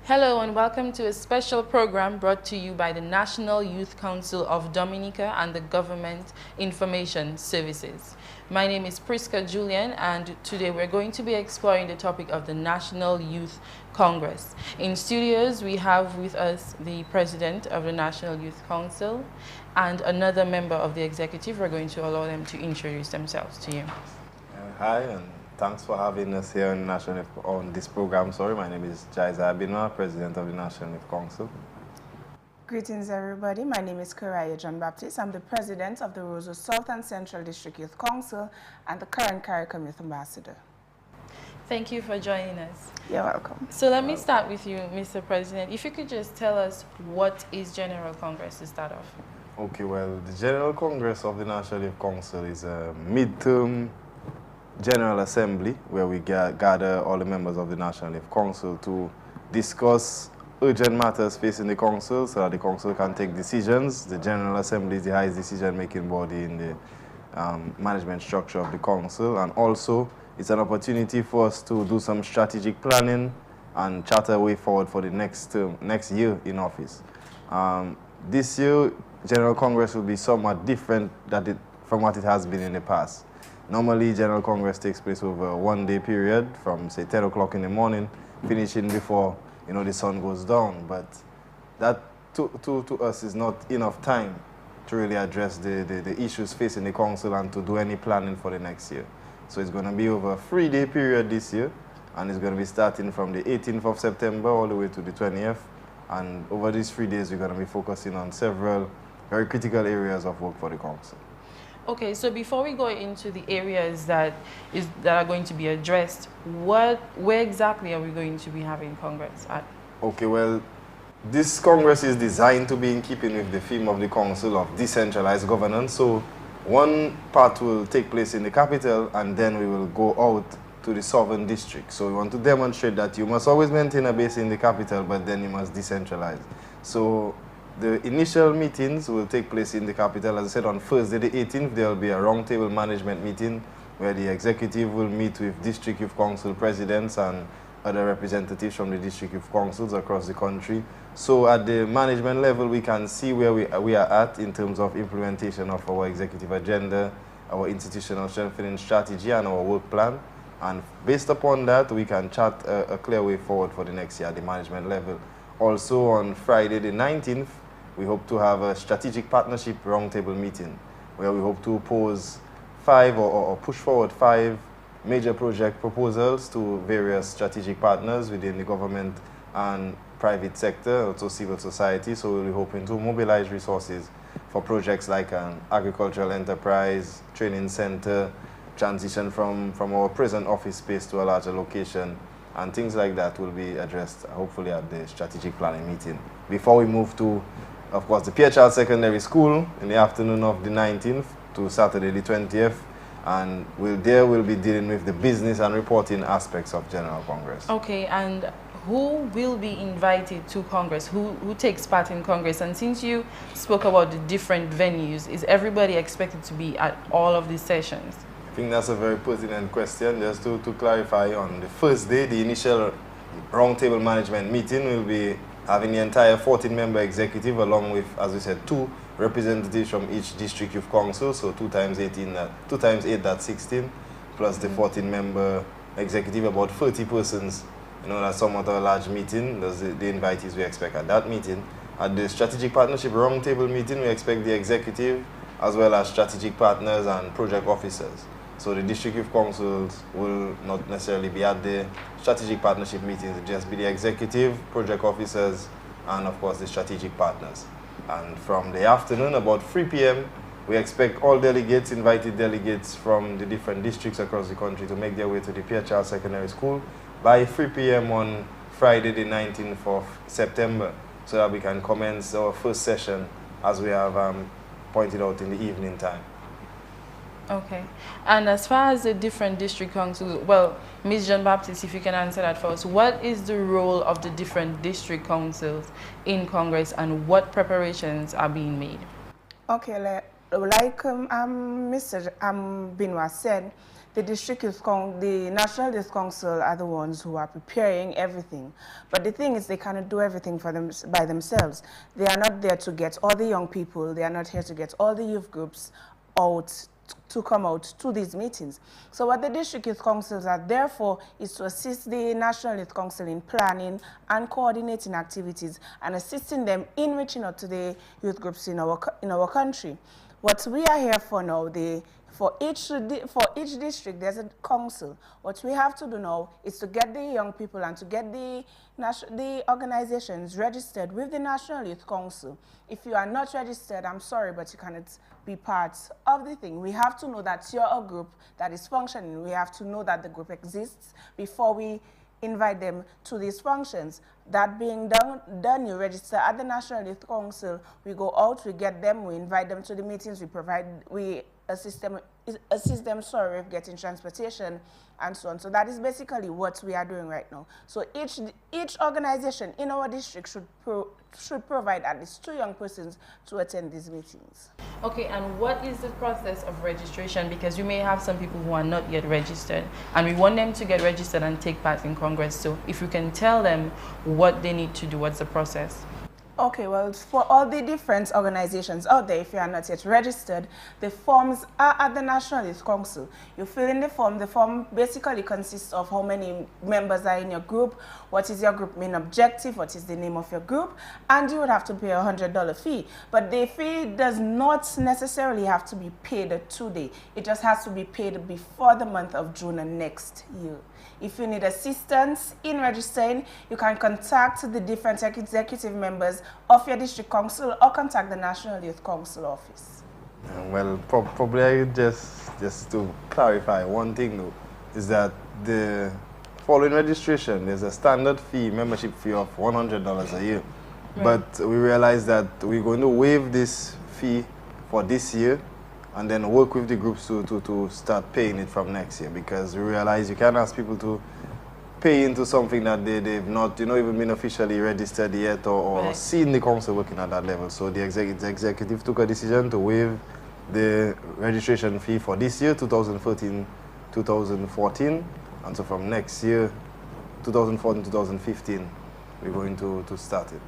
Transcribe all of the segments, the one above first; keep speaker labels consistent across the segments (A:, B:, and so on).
A: Hello and welcome to a special program brought to you by the National Youth Council of Dominica and the Government Information Services. My name is Priska Julian, and today we're going to be exploring the topic of the National Youth Congress. In studios, we have with us the President of the National Youth Council and another member of the executive. We're going to allow them to introduce themselves to you.
B: Hi, and thanks for having us here on this program. My name is Jahisiah, Benoit, President of the National Youth Council.
C: Greetings, everybody. My name is Kerahia Baptiste. I'm the President of the Roseau South and Central District Youth Council and the current CARICOM Youth Ambassador.
A: Thank you for joining us.
C: You're welcome.
A: So let me start with you, Mr. President. If you could just tell us what is General Congress to start off.
B: Okay, well, the General Congress of the National Youth Council is a midterm General Assembly where we gather all the members of the National Youth Council to discuss urgent matters facing the Council so that the Council can take decisions. The General Assembly is the highest decision-making body in the management structure of the Council, and also it's an opportunity for us to do some strategic planning and chart a way forward for the next year in office. This year, General Congress will be somewhat different from what it has been in the past. Normally, General Congress takes place over a one-day period from, say, 10 o'clock in the morning, finishing before, the sun goes down. But that, to us, is not enough time to really address the issues facing the Council and to do any planning for the next year. So it's going to be over a 3-day period this year, and it's going to be starting from the 18th of September all the way to the 20th. And over these 3 days, we're going to be focusing on several very critical areas of work for the Council.
A: Okay, so before we go into the areas that are going to be addressed, where exactly are we going to be having Congress at? Okay,
B: well, this Congress is designed to be in keeping with the theme of the Council of decentralized governance. So one part will take place in the capital, and then we will go out to the southern district. So we want to demonstrate that you must always maintain a base in the capital, but then you must decentralize. So the initial meetings will take place in the capital. As I said, on Thursday the 18th, there will be a roundtable management meeting where the executive will meet with district youth council presidents and other representatives from the district youth councils across the country. So at the management level, we can see where we are at in terms of implementation of our executive agenda, our institutional strengthening strategy, and our work plan. And based upon that, we can chart a clear way forward for the next year at the management level. Also, on Friday the 19th, we hope to have a strategic partnership roundtable meeting where we hope to pose 5 or push forward 5 major project proposals to various strategic partners within the government and private sector, also civil society. So we'll be hoping to mobilize resources for projects like an agricultural enterprise, training center, transition from our present office space to a larger location, and things like that will be addressed hopefully at the strategic planning meeting. Before we move to, of course, the Pierre Charles Secondary School in the afternoon of the 19th to Saturday the 20th, and we'll be dealing with the business and reporting aspects of General Congress.
A: Okay, and who will be invited to Congress? Who takes part in Congress? And since you spoke about the different venues, is everybody expected to be at all of these sessions?
B: I think that's a very pertinent question. Just to clarify, on the first day, the initial roundtable management meeting will be having the entire 14-member executive along with, as we said, 2 representatives from each district youth council, so 2 times 8, that's 16, plus the 14-member executive, about 30 persons. That's somewhat of a large meeting. That's the invitees we expect at that meeting. At the strategic partnership roundtable meeting, we expect the executive as well as strategic partners and project officers. So the district youth councils will not necessarily be at the strategic partnership meetings, it'll just be the executive, project officers, and of course the strategic partners. And from the afternoon, about 3 p.m., we expect all delegates, invited delegates from the different districts across the country to make their way to the Pierre Charles Secondary School by 3 p.m. on Friday the 19th of September, so that we can commence our first session as we have pointed out in the evening time.
A: Okay. And as far as the different district councils, well, Ms. Jean-Baptiste, if you can answer that for us, what is the role of the different district councils in Congress and what preparations are being made?
C: Okay, like Benoit said, the the National Youth Council are the ones who are preparing everything. But the thing is, they cannot do everything for them by themselves. They are not there to get all the young people. They are not here to get all the youth groups out to come out to these meetings. So what the district youth councils are there for is to assist the National Youth Council in planning and coordinating activities and assisting them in reaching out to the youth groups in our country. What we are here for now, for each district, there's a council. What we have to do now is to get the young people and to get the organizations registered with the National Youth Council. If you are not registered, I'm sorry, but you cannot be part of the thing. We have to know that you're a group that is functioning. We have to know that the group exists before we invite them to these functions. That being done, you register at the National Youth Council. We go out, we get them, we invite them to the meetings, we assist them with getting transportation and so on. So that is basically what we are doing right now. So each organization in our district should provide at least 2 young persons to attend these meetings.
A: Okay, and what is the process of registration? Because you may have some people who are not yet registered, and we want them to get registered and take part in Congress. So if you can tell them what they need to do, what's the process?
C: Okay, well, for all the different organizations out there, if you are not yet registered, the forms are at the National Youth Council. You fill in the form. The form basically consists of how many members are in your group, what is your group main objective, what is the name of your group, and you would have to pay a $100 fee. But the fee does not necessarily have to be paid today. It just has to be paid before the month of June next year. If you need assistance in registering, you can contact the different executive members of your district council or contact the National Youth Council office.
B: Well, probably just to clarify one thing though, is that the following registration, there's a standard fee, membership fee of $100 a year. Right. But we realized that we're going to waive this fee for this year and then work with the groups to start paying it from next year, because we realize you can't ask people to pay into something that they've not, even been officially registered yet or right. seen the council working at that level. So the executive took a decision to waive the registration fee for this year, 2013-2014, and so from next year, 2014-2015, we're going to start it.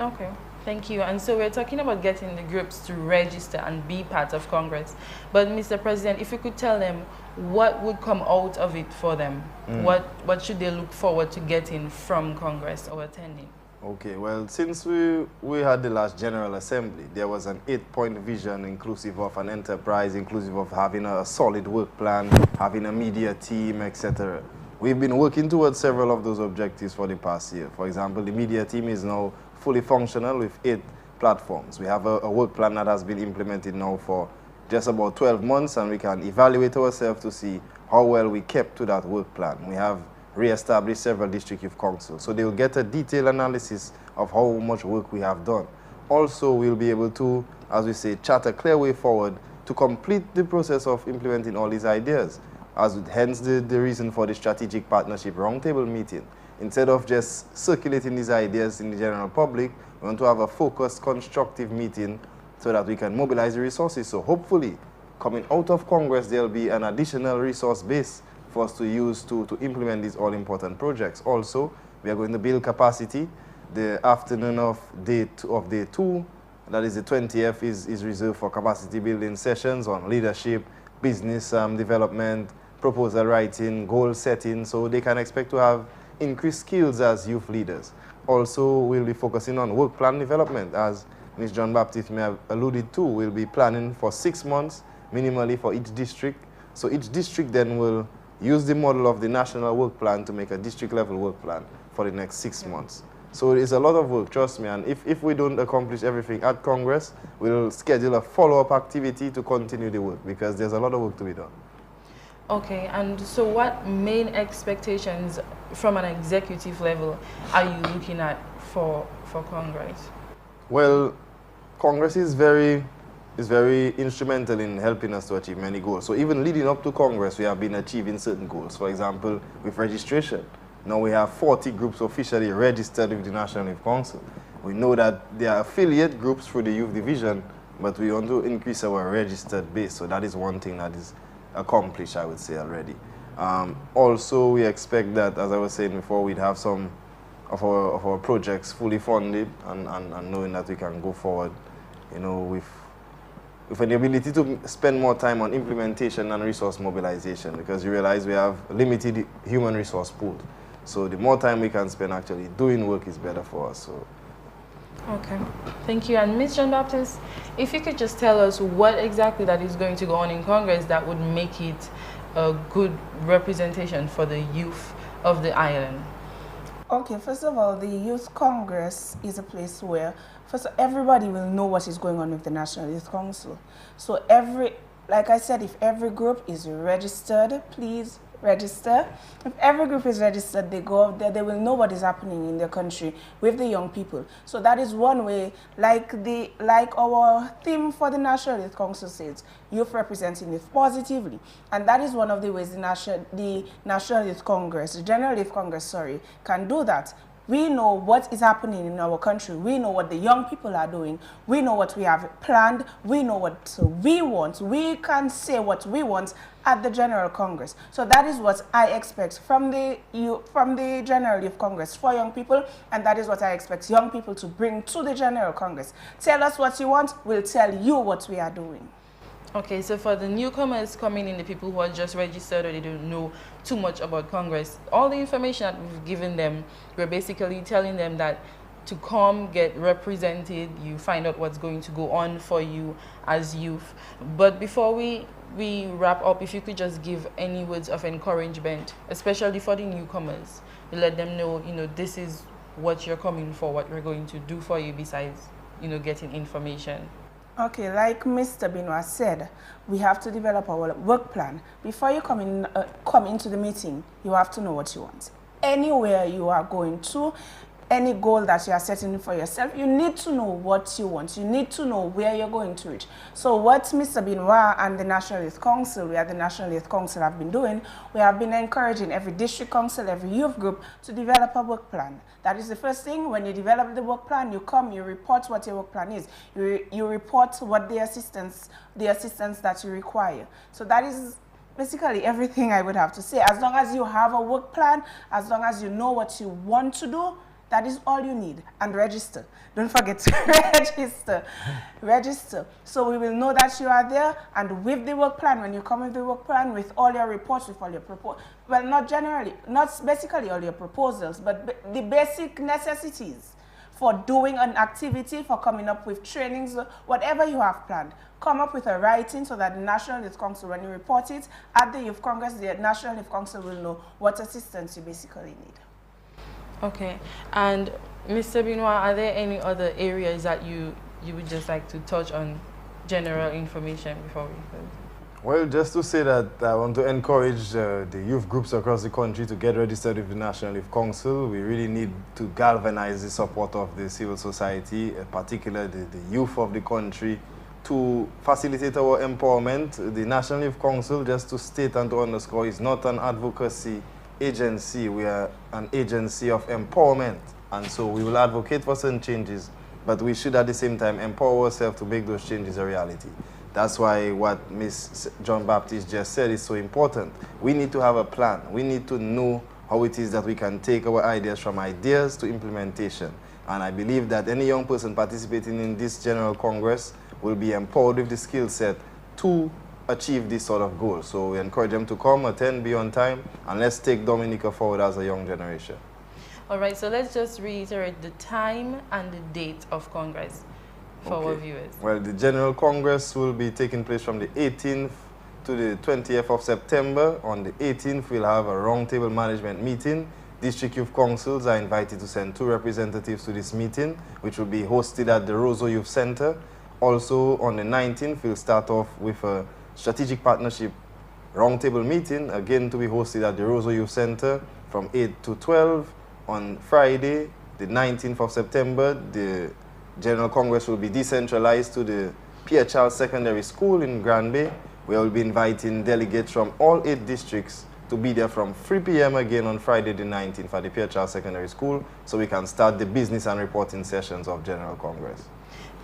A: Okay. Thank you. And so we're talking about getting the groups to register and be part of Congress. But Mr. President, if you could tell them what would come out of it for them, what should they look forward to getting from Congress or attending?
B: Okay, well, since we had the last General Assembly, there was an 8-point vision inclusive of an enterprise, inclusive of having a solid work plan, having a media team, etc. We've been working towards several of those objectives for the past year. For example, the media team is now fully functional with 8 platforms. We have a work plan that has been implemented now for just about 12 months, and we can evaluate ourselves to see how well we kept to that work plan. We have re-established several district youth councils, so they will get a detailed analysis of how much work we have done. Also, we'll be able to, as we say, chart a clear way forward to complete the process of implementing all these ideas, hence the reason for the strategic partnership roundtable meeting. Instead of just circulating these ideas in the general public, we want to have a focused, constructive meeting so that we can mobilize the resources. So hopefully, coming out of Congress, there'll be an additional resource base for us to use to implement these all-important projects. Also, we are going to build capacity. The afternoon of day 2, that is the 20th, is reserved for capacity building sessions on leadership, business development, proposal writing, goal setting, so they can expect to have increased skills as youth leaders. Also, we'll be focusing on work plan development. As Ms. John Baptiste may have alluded to, we'll be planning for 6 months minimally for each district. So each district then will use the model of the national work plan to make a district level work plan for the next 6 months. So it's a lot of work, trust me, and if we don't accomplish everything at Congress, we'll schedule a follow-up activity to continue the work, because there's a lot of work to be done.
A: Okay, and so what main expectations from an executive level are you looking at for Congress?
B: Well, Congress is very instrumental in helping us to achieve many goals. So even leading up to Congress, we have been achieving certain goals. For example, with registration. Now we have 40 groups officially registered with the National Youth Council. We know that there are affiliate groups through the Youth Division but we want to increase our registered base. So that is one thing that is accomplished, I would say, already. Also, we expect that, as I was saying before, we'd have some of our projects fully funded and knowing that we can go forward, you know, with an ability to spend more time on implementation and resource mobilization, because you realize we have limited human resource pool. So the more time we can spend actually doing work is better for us. So.
A: Okay, thank you. And Ms. Jean-Baptiste, if you could just tell us what exactly that is going to go on in Congress that would make it a good representation for the youth of the island.
C: Okay, first of all, the Youth Congress is a place where everybody will know what is going on with the National Youth Council. So like I said, if every group is registered, please register. If every group is registered, they go out there, they will know what is happening in their country with the young people. So that is one way, like our theme for the National Youth Council says, youth representing youth positively. And that is one of the ways the National Youth Congress, the General Youth Congress, sorry, can do that. We know what is happening in our country. We know what the young people are doing. We know what we have planned. We know what we want. We can say what we want at the General Congress. So that is what I expect from the General Youth Congress for young people, and that is what I expect young people to bring to the General Congress. Tell us what you want, we'll tell you what we are doing.
A: Okay, so for the newcomers coming in, the people who are just registered or they don't know too much about Congress, all the information that we've given them, we're basically telling them that to come, get represented, you find out what's going to go on for you as youth. But before we wrap up, if you could just give any words of encouragement, especially for the newcomers, to let them know, you know, this is what you're coming for, what we're going to do for you besides, you know, getting information.
C: Okay, like Mr. Benoit said, we have to develop our work plan. Before you come into the meeting, you have to know what you want. Anywhere you are going to, any goal that you are setting for yourself, you need to know what you want. You need to know where you're going to reach. So what Mr. Benoit and the National Youth Council, we at the National Youth Council have been doing, we have been encouraging every district council, every youth group to develop a work plan. That is the first thing. When you develop the work plan, you come, you report what your work plan is. You report what the assistance that you require. So that is basically everything I would have to say. As long as you have a work plan, as long as you know what you want to do, that is all you need. And register. Don't forget to register. Register. So we will know that you are there. And with the work plan, when you come with the work plan, with all your reports, with all your proposals, well, not basically all your proposals, but the basic necessities for doing an activity, for coming up with trainings, whatever you have planned. Come up with a writing so that the National Youth Council, when you report it at the Youth Congress, the National Youth Council will know what assistance you basically need.
A: Okay, and Mr. Benoit, are there any other areas that you would just like to touch on, general information before we close?
B: Well, just to say that I want to encourage the youth groups across the country to get registered with the National Youth Council. We really need to galvanize the support of the civil society, particularly the youth of the country, to facilitate our empowerment. The National Youth Council, just to state and to underscore, is not an advocacy agency. We are an agency of empowerment, and so we will advocate for certain changes, but we should at the same time empower ourselves to make those changes a reality. That's why what Ms. Jean-Baptiste just said is so important. We need to have a plan. We need to know how it is that we can take our ideas from ideas to implementation. And I believe that any young person participating in this General Congress will be empowered with the skill set to achieve this sort of goal. So we encourage them to come, attend, be on time, and let's take Dominica forward as a young generation.
A: All right, so let's just reiterate the time and the date of Congress for our viewers. Well,
B: the General Congress will be taking place from the 18th to the 20th of September. On the 18th, we'll have a roundtable management meeting. District Youth Councils are invited to send 2 representatives to this meeting, which will be hosted at the Roseau Youth Center. Also, on the 19th, we'll start off with a strategic partnership roundtable meeting, again to be hosted at the Roseau Youth Center from 8 to 12. On Friday, the 19th of September, the General Congress will be decentralized to the Pierre Charles Secondary School in Grand Bay. We will be inviting delegates from all 8 districts to be there from 3 p.m. again on Friday the 19th at the Pierre Charles Secondary School, so we can start the business and reporting sessions of General Congress.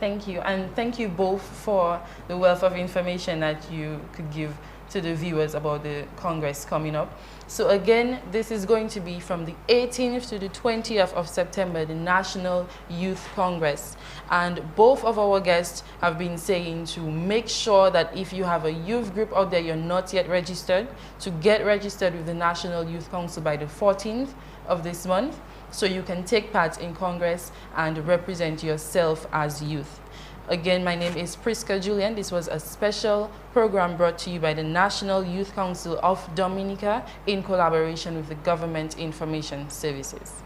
A: Thank you, and thank you both for the wealth of information that you could give to the viewers about the Congress coming up. So again, this is going to be from the 18th to the 20th of September, the National Youth Congress. And both of our guests have been saying to make sure that if you have a youth group out there you're not yet registered, to get registered with the National Youth Council by the 14th of this month, so you can take part in Congress and represent yourself as youth. Again, my name is Prisca Julian. This was a special program brought to you by the National Youth Council of Dominica in collaboration with the Government Information Services.